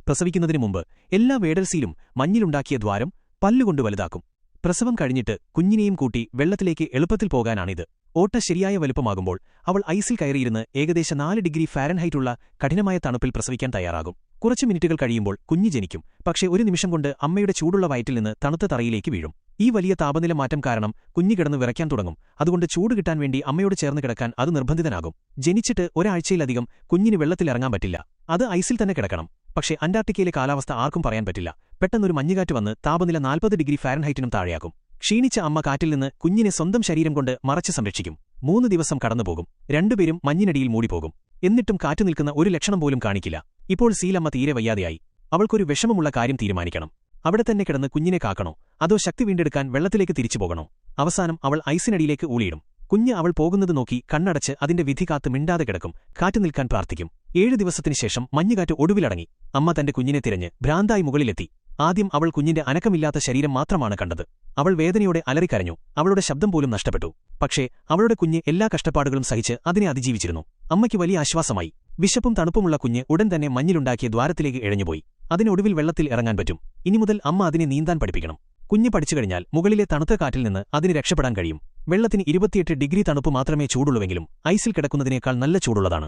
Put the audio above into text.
പ്രസവിക്കുന്നതിനു മുമ്പ് എല്ലാ വേഡൽസിയിലും മഞ്ഞിലുണ്ടാക്കിയ ദ്വാരം പല്ലുകൊണ്ട് വലുതാക്കും. പ്രസവം കഴിഞ്ഞിട്ട് കുഞ്ഞിനെയും കൂട്ടി വെള്ളത്തിലേക്ക് എളുപ്പത്തിൽ പോകാനാണിത്. ഓട്ട ശരിയായ വലുപ്പമാകുമ്പോൾ അവൾ ഐസിൽ കയറിയിരുന്ന് ഏകദേശം 4 ഡിഗ്രി ഫാരൻഹൈറ്റുള്ള കഠിനമായ തണുപ്പിൽ പ്രസവിക്കാൻ തയ്യാറാകും. കുറച്ച് മിനിറ്റുകൾ കഴിയുമ്പോൾ കുഞ്ഞ് ജനിക്കും. പക്ഷേ ഒരു നിമിഷം കൊണ്ട് അമ്മയുടെ ചൂടുള്ള വയറ്റിൽ നിന്ന് തണുത്ത തറയിലേക്ക് വീഴും. ഈ വലിയ താപനില മാറ്റം കാരണം കുഞ്ഞ് കിടന്ന് വിറയ്ക്കാൻ തുടങ്ങും. അതുകൊണ്ട് ചൂട് കിട്ടാൻ വേണ്ടി അമ്മയോട് ചേർന്ന് കിടക്കാൻ അത് നിർബന്ധിതനാകും. ജനിച്ചിട്ട് ഒരാഴ്ചയിലധികം കുഞ്ഞിന് വെള്ളത്തിലിറങ്ങാൻ പറ്റില്ല. അത് ഐസിൽ തന്നെ കിടക്കണം. പക്ഷേ അന്റാർട്ടിക്കയിലെ കാലാവസ്ഥ ആർക്കും പറയാൻ പറ്റില്ല. പെട്ടെന്നൊരു മഞ്ഞുകാറ്റ് വന്ന് താപനില 40 ഡിഗ്രി ഫാരൻഹൈറ്റിനും താഴെയാക്കും. ക്ഷീണിച്ച അമ്മ കാറ്റിൽ നിന്ന് കുഞ്ഞിനെ സ്വന്തം ശരീരം കൊണ്ട് മറച്ച് സംരക്ഷിക്കും. 3 ദിവസം കടന്നുപോകും. രണ്ടുപേരും മഞ്ഞിനടിയിൽ മൂടിപ്പോകും. എന്നിട്ടും കാറ്റു നിൽക്കുന്ന ഒരു ലക്ഷണം പോലും കാണിക്കില്ല. ഇപ്പോൾ സീലമ്മ തീരെ വയ്യാതെയായി. അവൾക്കൊരു വിഷമമുള്ള കാര്യം തീരുമാനിക്കണം. അവിടെ തന്നെ കിടന്ന് കുഞ്ഞിനെ കാക്കണോ അതോ ശക്തി വീണ്ടെടുക്കാൻ വെള്ളത്തിലേക്ക് തിരിച്ചു പോകണോ? അവസാനം അവൾ ഐസിനടിയിലേക്ക് ഊളിയിടും. കുഞ്ഞ് അവൾ പോകുന്നത് നോക്കി കണ്ണടച്ച് അതിന്റെ വിധി കാത്ത് മിണ്ടാതെ കിടക്കും. കാറ്റു നിൽക്കാൻ പ്രാർത്ഥിക്കും. 7 ദിവസത്തിനു ശേഷം മഞ്ഞുകാറ്റ് ഒടുവിലടങ്ങി. അമ്മ തന്റെ കുഞ്ഞിനെ തിരഞ്ഞ് ഭ്രാന്തായി മുകളിലെത്തി. ആദ്യം അവൾ കുഞ്ഞിന്റെ അനക്കമില്ലാത്ത ശരീരം മാത്രമാണ് കണ്ടത്. അവൾ വേദനയോടെ അലറിക്കരഞ്ഞു. അവളുടെ ശബ്ദം പോലും നഷ്ടപ്പെട്ടു. പക്ഷേ അവളുടെ കുഞ്ഞ് എല്ലാ കഷ്ടപ്പാടുകളും സഹിച്ച് അതിനെ അതിജീവിച്ചിരുന്നു. അമ്മയ്ക്ക് വലിയ ആശ്വാസമായി. വിശപ്പും തണുപ്പുമുള്ള കുഞ്ഞ് ഉടൻ തന്നെ മഞ്ഞിലുണ്ടാക്കിയ ദ്വാരത്തിലേക്ക് ഇഴഞ്ഞുപോയി. അതിനൊടുവിൽ വെള്ളത്തിൽ ഇറങ്ങാൻ പറ്റും. ഇനി മുതൽ അമ്മ അതിനെ നീന്താൻ പഠിപ്പിക്കണം. കുഞ്ഞ് പഠിച്ചുകഴിഞ്ഞാൽ മുകളിലെ തണുത്ത കാറ്റിൽ നിന്ന് അതിന് രക്ഷപ്പെടാൻ കഴിയും. വെള്ളത്തിന് 28 ഡിഗ്രി തണുപ്പ് മാത്രമേ ചൂടുള്ളൂവെങ്കിലും ഐസിൽ കിടക്കുന്നതിനേക്കാൾ നല്ല ചൂടുള്ളതാണ്.